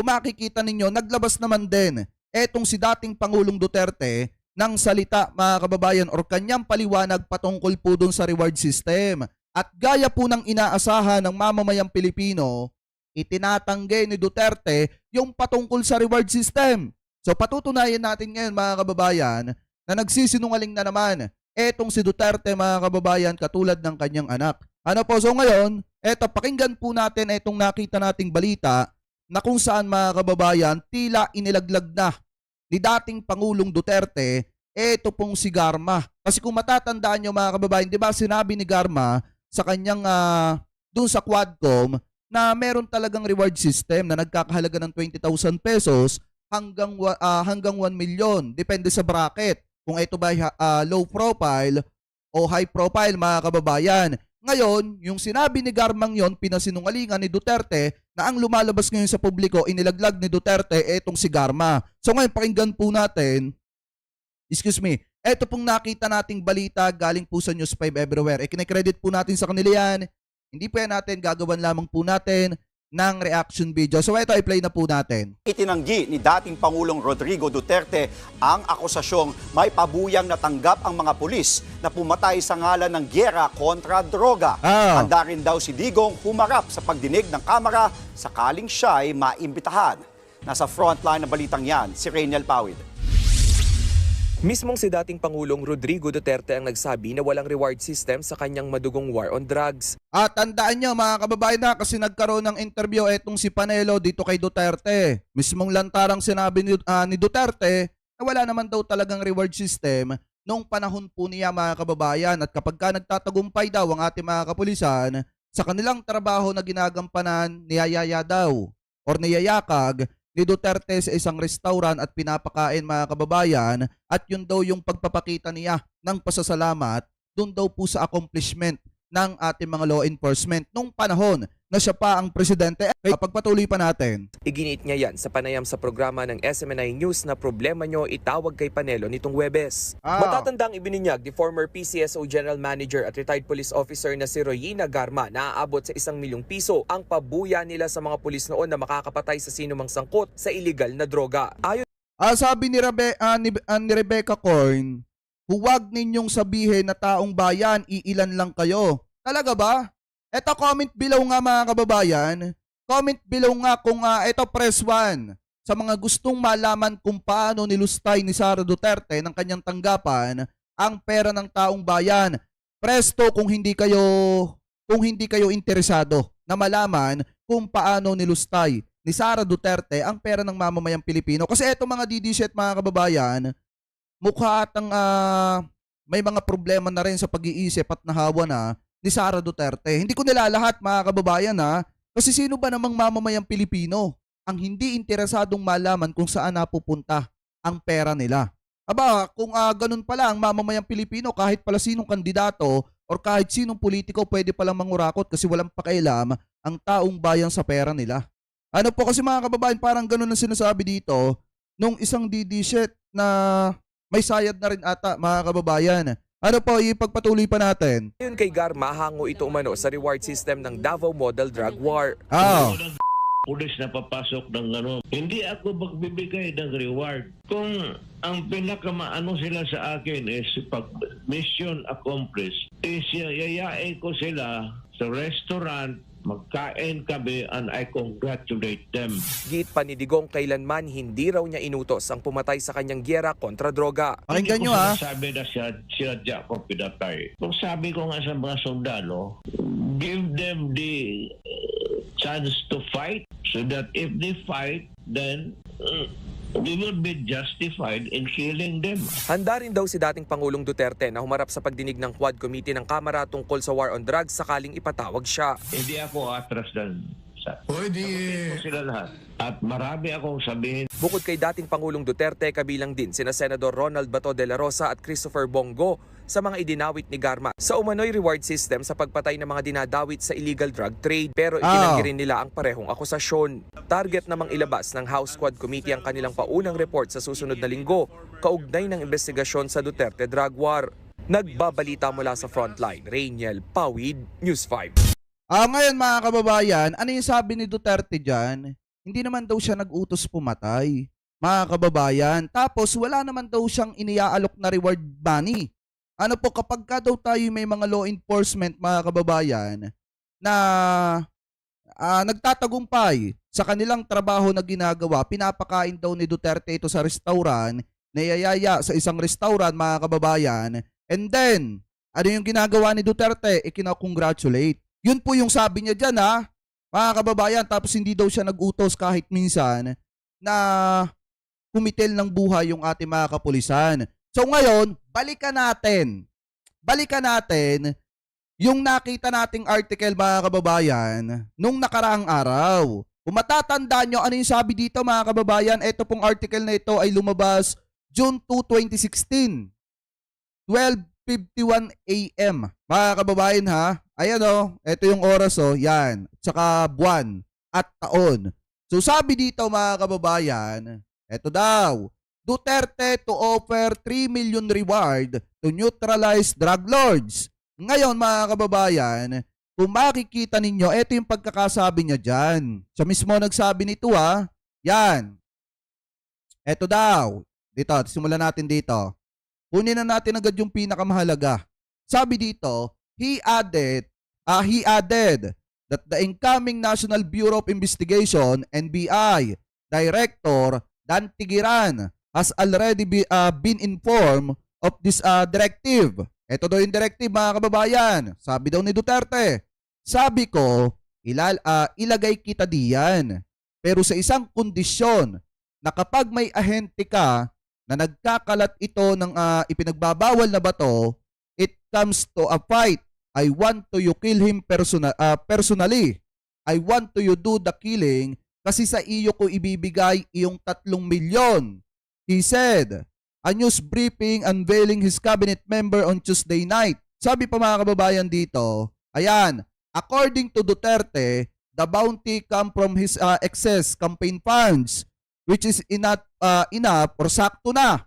makikita ninyo, naglabas naman din etong si dating Pangulong Duterte ng salita mga kababayan or kanyang paliwanag patungkol po dun sa reward system. At gaya po ng inaasahan ng mamamayang Pilipino, itinatanggi ni Duterte yung patungkol sa reward system. So patutunayan natin ngayon mga kababayan na nagsisinungaling na naman etong si Duterte mga kababayan katulad ng kanyang anak. Ano po, so ngayon, eto pakinggan po natin etong nakita nating balita na kung saan mga kababayan tila inilaglag na ni dating Pangulong Duterte eto pong si Garma. Kasi kung matatandaan nyo mga kababayan, di ba sinabi ni Garma sa kanyang dun sa Quadcom na meron talagang reward system na nagkakahalaga ng 20,000 pesos hanggang 1 million. Depende sa bracket. Kung ito ba low profile o high profile mga kababayan. Ngayon, yung sinabi ni Garmang yon, pinasinungalingan ni Duterte na ang lumalabas ngayon sa publiko, inilaglag ni Duterte etong si Garma. So ngayon, pakinggan po natin, eto pong nakita nating balita galing po sa News 5 Everywhere. Kinikredit po natin sa kanila yan. Hindi po yan natin, gagawan lamang po natin ng reaction video. So ito, i-play na po natin. Itinanggi ni dating Pangulong Rodrigo Duterte ang akusasyong may pabuyang natanggap ang mga pulis na pumatay sa ngalan ng gyera kontra droga. Handa rin daw si Digong humarap sa pagdinig ng Kamara sakaling siya'y maimbitahan. Nasa frontline ng balitang yan, si Rainiel Pawid. Mismong si dating Pangulong Rodrigo Duterte ang nagsabi na walang reward system sa kanyang madugong war on drugs. At tandaan nyo mga kababayan na kasi nagkaroon ng interview etong si Panelo dito kay Duterte. Mismong lantarang sinabi ni Duterte na wala naman daw talagang reward system nung panahon po niya mga kababayan. At kapag ka nagtatagumpay daw ang ating mga kapulisan sa kanilang trabaho na ginagampanan, niyayaya daw or niyayakag ni Duterte sa isang restaurant at pinapakain mga kababayan at yun daw yung pagpapakita niya ng pasasalamat dun daw po sa accomplishment ng ating mga law enforcement nung panahon na siya pa ang presidente. Pagpatuloy pa natin. Iginit niya yan sa panayam sa programa ng SMNI News na problema nyo itawag kay Panelo nitong Huwebes. Matatandang ibininyag ni former PCSO General Manager at retired police officer na si Royina Garma na aabot sa 1 milyong piso ang pabuya nila sa mga pulis noon na makakapatay sa sinumang sangkot sa illegal na droga. Ayon sabi ni Rebecca Corn, huwag ninyong sabihin na taong bayan, iilan lang kayo. Talaga ba? Eto, comment below nga mga kababayan. Comment below nga kung eto press 1 sa mga gustong malaman kung paano nilustay ni Sara Duterte ng kanyang tanggapan ang pera ng taong bayan. Press 2 kung hindi kayo interesado na malaman kung paano nilustay ni Sara Duterte ang pera ng mamamayang Pilipino. Kasi eto mga DD-shit mga kababayan, mukha atang may mga problema na rin sa pag-iisip at nahawa na ni Sara Duterte. Hindi ko nilalahat mga kababayan kasi sino ba namang mamamayang Pilipino ang hindi interesadong malaman kung saan napupunta ang pera nila? Aba, kung ganun pala ang mamamayang Pilipino, kahit pala sinong kandidato or kahit sinong politiko pwede palang mangurakot kasi walang pakialam ang taong bayan sa pera nila. Ano po kasi mga kababayan, parang ganun ang sinasabi dito nung isang DD-shit na may sayad na rin ata mga kababayan. Ano po, ipagpatuloy pa natin. kay Garma, hango ito umano sa reward system ng Davao Model Drug War. Pulis na papasok ng hindi ako magbibigay ng reward. Kung ang pinakamaano sila sa akin is pag mission accomplished, is yayain ko sila sa restaurant, magkain kami and I congratulate them. Giit pa ni Digong kailanman hindi raw niya inutos ang pumatay sa kanyang gyera kontra droga. Pakinggan nyo Sabi na sinadya ko pinatay. Kung sabi ko nga sa mga sundalo, give them the chance to fight so that if they fight, then we will be justified in killing them. Handa rin daw si dating Pangulong Duterte na humarap sa pagdinig ng Quad Committee ng Kamara tungkol sa war on drugs sakaling ipatawag siya. Hindi ako atras ng pwede sila lahat. At marami akong sabihin. Bukod kay dating Pangulong Duterte, kabilang din sina Senador Ronald Bato de la Rosa at Christopher Bongo sa mga idinawit ni Garma sa umano'y reward system sa pagpatay ng mga dinadawit sa illegal drug trade. Pero itinanggi rin nila ang parehong akusasyon. Target namang ilabas ng House Quad Committee ang kanilang paunang report sa susunod na linggo kaugnay ng investigasyon sa Duterte drug war. Nagbabalita mula sa Frontline, Rainiel Pawid, News 5. Ngayon mga kababayan, ano yung sabi ni Duterte dyan? hindi naman daw siya nag-utos pumatay, mga kababayan. Tapos wala naman daw siyang iniaalok na reward money. Ano po, kapag ka daw tayo may mga law enforcement, mga kababayan, na nagtatagumpay sa kanilang trabaho na ginagawa, pinapakain daw ni Duterte ito sa restaurant, nayayaya sa isang restaurant, mga kababayan, and then, ano yung ginagawa ni Duterte? Ikina-congratulate. Yun po yung sabi niya dyan, ha, mga kababayan. Tapos hindi daw siya nag-utos kahit minsan na kumitil ng buhay yung ating mga kapulisan. So ngayon, balikan natin yung nakita nating article, mga kababayan, nung nakaraang araw. Kung matatandaan nyo, ano yung sabi dito, mga kababayan? Ito pong article na ito ay lumabas June 2, 2016. 12:51 AM. Mga kababayan, ha? Ayan o, ito yung oras o, yan. Tsaka buwan at taon. So sabi dito, mga kababayan, ito daw, Duterte to offer 3 million reward to neutralize drug lords. Ngayon, mga kababayan, kung makikita ninyo, ito yung pagkakasabi niya dyan. Siya mismo nagsabi nito, ha? Yan. Ito daw. Dito, simulan natin dito. Kunin na natin agad yung pinakamahalaga. Sabi dito, he added that the incoming National Bureau of Investigation, NBI, Director Dan Tigiran has already been informed of this directive. Ito daw yung directive, mga kababayan. Sabi daw ni Duterte, sabi ko, ilagay kita diyan. Pero sa isang kondisyon na kapag may ahente ka na nagkakalat ito ng ipinagbabawal na bato, it comes to a fight. I want to you kill him personally. I want to you do the killing kasi sa iyo ko ibibigay iyong 3 milyon. He said, a news briefing unveiling his cabinet member on Tuesday night. Sabi pa, mga kababayan, dito, ayan, according to Duterte, the bounty come from his excess campaign funds, which is enough or sakto na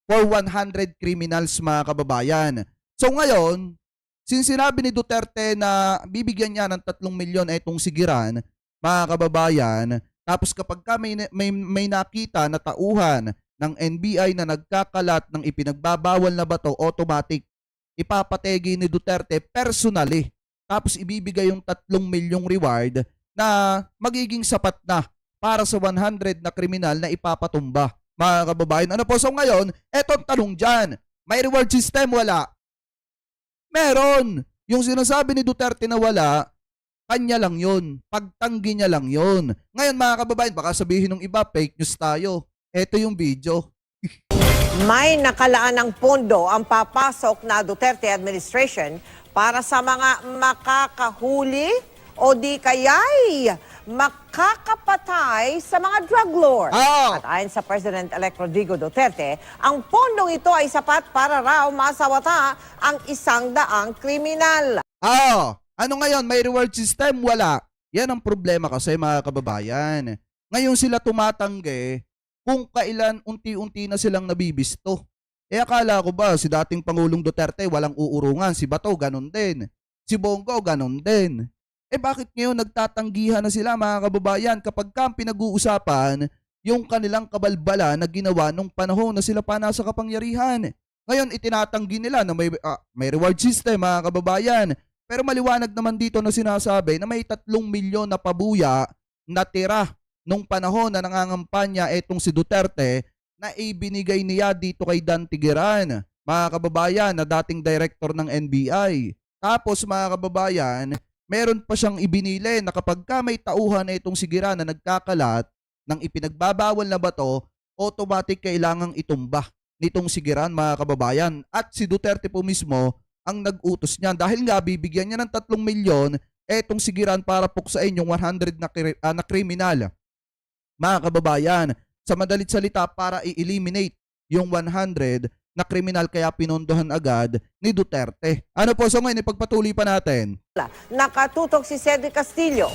for 100 criminals, mga kababayan. So ngayon, since sinabi ni Duterte na bibigyan niya ng 3 milyon itong sigiran, mga kababayan, tapos kapag ka may nakita na tauhan ng NBI na nagkakalat ng ipinagbabawal na bato, automatic ipapategi ni Duterte personally. Tapos ibibigay yung 3 milyong reward na magiging sapat na para sa 100 na kriminal na ipapatumba. Mga kababayan, ano po? So ngayon, etong tanong dyan, may reward system? Wala. Meron. Yung sinasabi ni Duterte na wala, kanya lang yun. Pagtanggi niya lang yun. Ngayon, mga kababayan, baka sabihin ng iba, fake news tayo. Ito yung video. May nakalaan ng pondo ang papasok na Duterte administration para sa mga makakahuli o di kaya'y makakapatay sa mga drug lords. Oh. At ayon sa President-elect Rodrigo Duterte, ang pondong ito ay sapat para raw masawata ang 100 kriminal. Ano ngayon? May reward system? Wala. Yan ang problema kasi, mga kababayan. Ngayon sila tumatanggi kung kailan unti-unti na silang nabibisto. Akala ko ba si dating Pangulong Duterte walang uurungan? Si Bato ganun din. Si Bongo ganun din. Bakit ngayon nagtatanggihan na sila, mga kababayan, kapag pinag-uusapan yung kanilang kabalbala na ginawa nung panahon na sila pa nasa kapangyarihan? Ngayon itinatanggi nila na may reward system, mga kababayan. Pero maliwanag naman dito na sinasabi na may 3 milyon na pabuya na tira nung panahon na nangangampanya etong si Duterte na ibinigay niya dito kay Dan Tigiran, mga kababayan, na dating director ng NBI. Tapos, mga kababayan, meron pa siyang ibinili na kapag ka may tauhan na itong sigiran na nagkakalat ng ipinagbabawal na bato, automatic kailangang itumba nitong sigiran, mga kababayan. At si Duterte po mismo ang nag-utos niyan dahil nga bibigyan niya ng 3 milyon etong sigiran para puksain yung 100 na kriminal. Mga kababayan, sa madalit salita, para i-eliminate yung 100 na kriminal, kaya pinondohan agad ni Duterte. Ano po, so ngayon ipagpatuloy pa natin. Nakatutok si Cedric Castillo.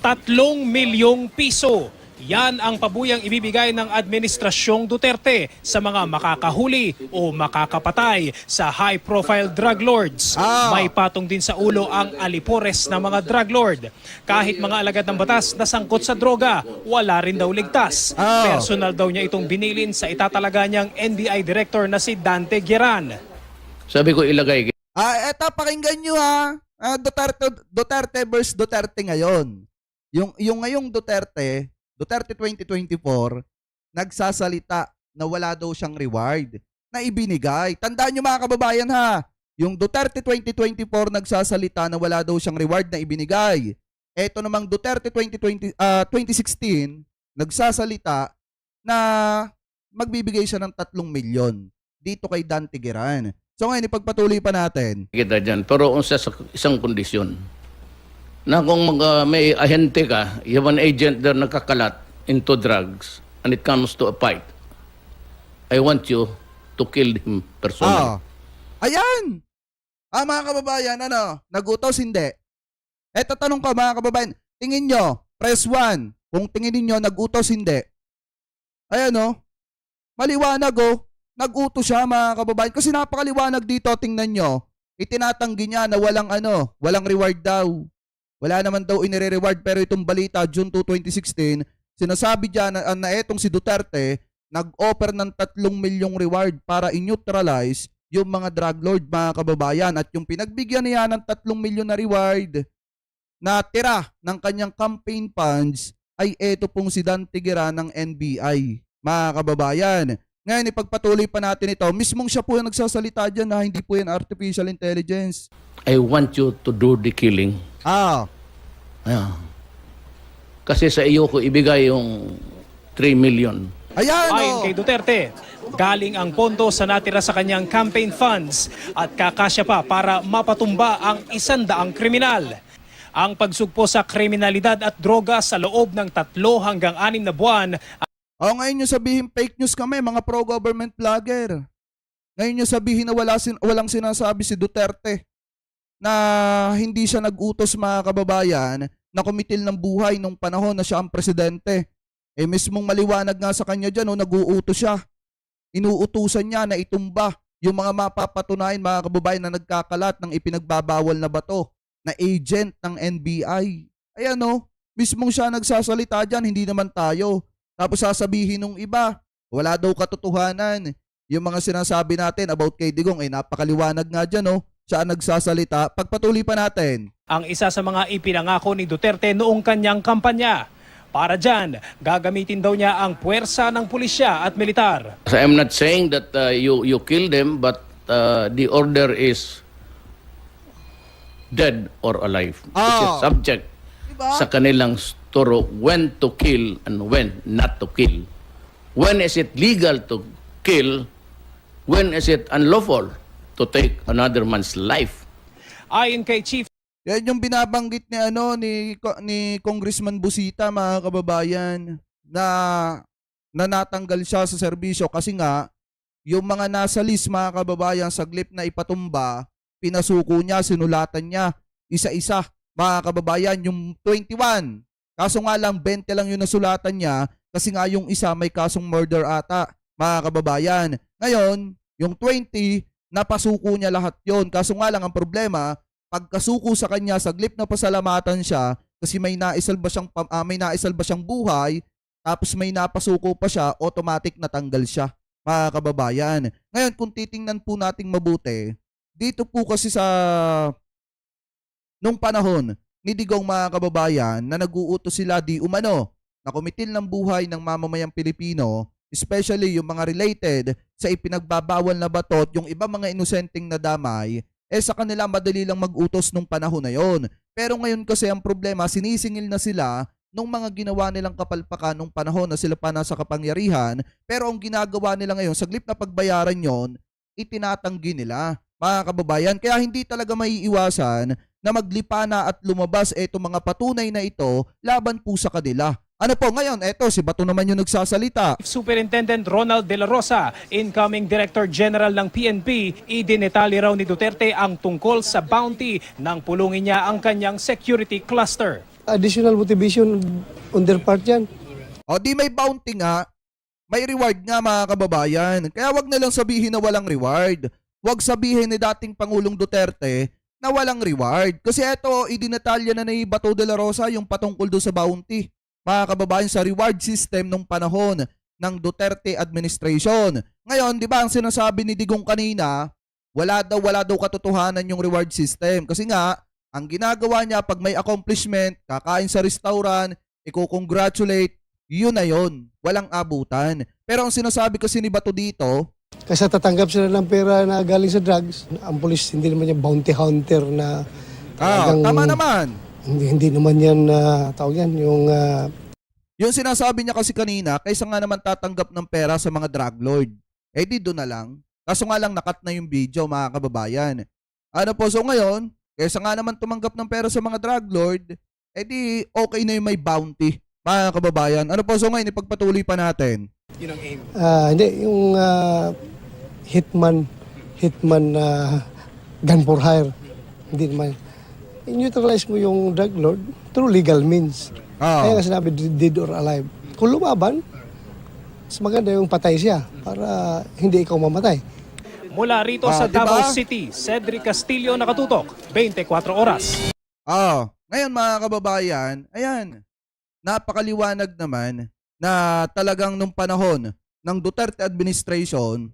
3 milyong piso Yan ang pabuyang ibibigay ng Administrasyong Duterte sa mga makakahuli o makakapatay sa high-profile drug lords. May patong din sa ulo ang alipores ng mga drug lord. Kahit mga alagad ng batas na sangkot sa droga, wala rin daw ligtas. Personal daw niya itong binilin sa itatalaga niyang NBI Director na si Dante Gueran. Sabi ko ilagay. Eto, pakinggan nyo ha. Duterte versus Duterte ngayon. Yung ngayong Duterte 2024, nagsasalita na wala daw siyang reward na ibinigay. Tandaan nyo mga kababayan ha, yung Duterte 2024 nagsasalita na wala daw siyang reward na ibinigay. Eto namang Duterte 2016 nagsasalita na magbibigay siya ng 3 milyon dito kay Dante Gueran. So ngayon, ipagpatuloy pa natin. Kita dyan. Pero sa isang kondisyon. Na kung may ahente ka, you have an agent there nakakalat into drugs and it comes to a fight, I want you to kill him personally. Ayan! Mga kababayan, nagutos hindi? Eto, tanong ko mga kababayan, tingin nyo, press 1, kung tingin niyo nagutos hindi. Ayan maliwanag nagutos siya mga kababayan. Kasi napakaliwanag dito, tingnan nyo, itinatanggi niya na walang reward daw. Wala naman daw inire-reward, pero itong balita, June 2, 2016, sinasabi dyan na etong si Duterte, nag-offer ng 3 milyong reward para i-neutralize yung mga drug lord mga kababayan. At yung pinagbigyan niya ng 3 milyon na reward na tira ng kanyang campaign funds ay eto pong si Dante Gueran ng NBI mga kababayan. Ngayon, ipagpatuloy pa natin ito. Mismong siya po yung nagsasalita dyan na hindi po yan artificial intelligence. I want you to do the killing. Kasi sa iyo ko ibigay yung 3 million. Ayon kay Duterte, galing ang pondo sa natira sa kanyang campaign funds at kakasya pa para mapatumba ang 100 kriminal. Ang pagsugpo sa kriminalidad at droga sa loob ng 3 hanggang 6 na buwan. Ngayon nyo sabihin fake news kami, mga pro-government vlogger. Ngayon nyo sabihin na walang sinasabi si Duterte na hindi siya nag-utos mga kababayan na kumitil ng buhay nung panahon na siya ang presidente. Mismong maliwanag nga sa kanya dyan, nag-uutos siya. Inuutusan niya na itumba yung mga mapapatunayan mga kababayan na nagkakalat ng ipinagbabawal na bato na agent ng NBI. Ayan mismong siya nagsasalita dyan, hindi naman tayo. Tapos sasabihin nung iba, wala daw katotohanan. Yung mga sinasabi natin about kay Digong, napakaliwanag nga dyan siya ang nagsasalita. Pagpatuloy pa natin. Ang isa sa mga ipinangako ni Duterte noong kanyang kampanya. Para dyan, gagamitin daw niya ang puwersa ng pulisya at militar. So I'm not saying that you kill them, but the order is dead or alive. Which is subject sa kanilang turo when to kill and when not to kill. When is it legal to kill? When is it unlawful to take another man's life? Ayon kay Chief Yan yung binabanggit ni Congressman Busita mga kababayan na natanggal siya sa serbisyo kasi nga yung mga nasa list mga kababayan saglip na ipatumba, pinasuko niya, sinulatan niya isa-isa mga kababayan yung 21. Kaso nga lang 20 lang yung nasulatan niya kasi nga yung isa may kasong murder ata mga kababayan. Ngayon, yung 20 napasuko niya lahat yon. Kaso nga lang ang problema, pagkasuko sa kanya, saglip na pasalamatan siya kasi may naisalba siyang buhay, tapos may napasuko pa siya, automatic natanggal siya, mga kababayan. Ngayon, kung titingnan po nating mabuti, dito po kasi sa nung panahon ni Digong mga kababayan na nag-uutos sila di umano na kumitil ng buhay ng mamamayang Pilipino, especially yung mga related sa ipinagbabawal na batot, yung iba mga inosenteng nadamay, sa kanila madali lang mag-utos nung panahon na yon. Pero ngayon kasi ang problema, sinisingil na sila nung mga ginawa nilang kapalpakan nung panahon na sila pa nasa kapangyarihan, pero ang ginagawa nila ngayon, saglip na pagbayaran yon, itinatanggi nila, mga kababayan. Kaya hindi talaga maiiwasan na maglipa na at lumabas itong mga patunay na ito laban po sa kanila. Ano po ngayon? Eto, si Bato naman yung nagsasalita. Superintendent Ronald De La Rosa, incoming Director General ng PNP, idinetali raw ni Duterte ang tungkol sa bounty nang pulungin niya ang kanyang security cluster. Additional motivation on their part yan. O di may bounty nga, may reward nga mga kababayan. Kaya wag na lang sabihin na walang reward. Wag sabihin ni dating Pangulong Duterte na walang reward. Kasi eto, idinatalya na ni Bato de la Rosa yung patungkol do sa bounty. Mga kababayan, sa reward system nung panahon ng Duterte administration. Ngayon, di ba ang sinasabi ni Digong kanina, wala daw katotohanan yung reward system. Kasi nga, ang ginagawa niya pag may accomplishment, kakain sa restaurant, i-congratulate, yun na yun. Walang abutan. Pero ang sinasabi kasi ni Bato dito, Kasi tatanggap sila ng pera na galing sa drugs. Ang polis hindi naman yung bounty hunter na tama naman. Hindi naman yan tawag yan yung Yung sinasabi niya kasi kanina, kaysa nga naman tatanggap ng pera sa mga drug lord, eh di doon na lang. Kaso nga lang nakat na yung video mga kababayan. Ano po, so ngayon, kaysa nga naman tumanggap ng pera sa mga drug lord, eh di okay na yung may bounty mga kababayan. Ano po, so ngayon ipagpatuloy pa natin. hindi yung hitman gun for hire. Hindi naman. I-neutralize mo yung drug lord through legal means. Kaya nga sinabi dead or alive. Kung lumaban, mas maganda yung patay siya para hindi ikaw mamatay. Mula rito sa diba? Davao City, Cedric Castillo nakatutok, 24 oras. Ngayon mga kababayan, ayan, napakaliwanag naman na talagang nung panahon ng Duterte administration,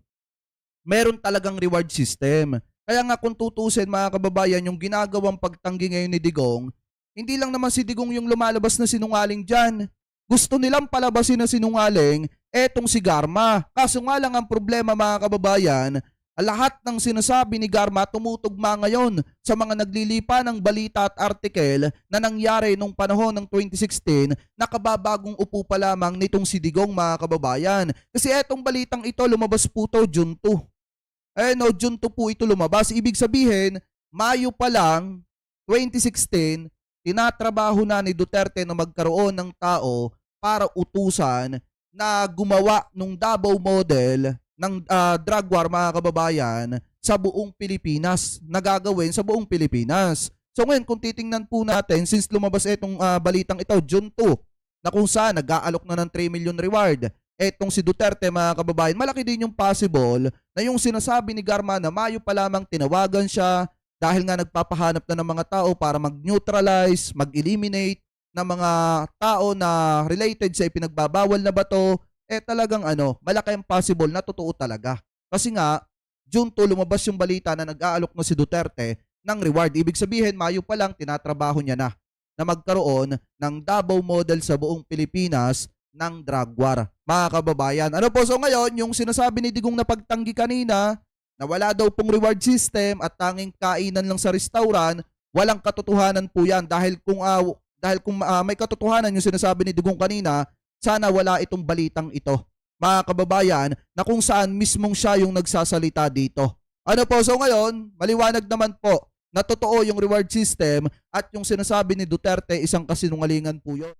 meron talagang reward system. Kaya nga kung tutusin mga kababayan, yung ginagawang pagtanggi ngayon ni Digong, hindi lang naman si Digong yung lumalabas na sinungaling dyan. Gusto nilang palabasin na sinungaling, etong si Garma. Kaso nga lang ang problema mga kababayan, lahat ng sinasabi ni Garma tumutugma ngayon sa mga naglilipa ng balita at artikel na nangyari nung panahon ng 2016 na kababagong upo pa lamang nitong si Digong mga kababayan. Kasi etong balitang ito lumabas po to June 2. June 2 po ito lumabas. Ibig sabihin, Mayo pa lang, 2016, tinatrabaho na ni Duterte na magkaroon ng tao para utusan na gumawa ng Davao model ng drug war mga kababayan sa buong Pilipinas, nagagawin sa buong Pilipinas. So ngayon kung titingnan po natin, since lumabas itong balitang ito, June 2, na kung saan nag-aalok na ng 3 million reward, etong si Duterte mga kababayan, malaki din yung possible na yung sinasabi ni Garma na Mayo pa lamang tinawagan siya dahil nga nagpapahanap na ng mga tao para mag-neutralize, mag-eliminate ng mga tao na related sa ipinagbabawal na bato, talagang malaki ang possible na totoo talaga. Kasi nga, June 2 lumabas yung balita na nag-aalok na si Duterte ng reward. Ibig sabihin, Mayo pa lang tinatrabaho niya na magkaroon ng Davao model sa buong Pilipinas ng drug war. Mga kababayan, ano po, so ngayon, yung sinasabi ni Digong na pagtanggi kanina, na wala daw pong reward system at tanging kainan lang sa restaurant, walang katotohanan po yan dahil kung may katotohanan yung sinasabi ni Digong kanina, sana wala itong balitang ito, mga kababayan, na kung saan mismong siya yung nagsasalita dito. Ano po, so ngayon, maliwanag naman po na totoo yung reward system at yung sinasabi ni Duterte isang kasinungalingan po yun.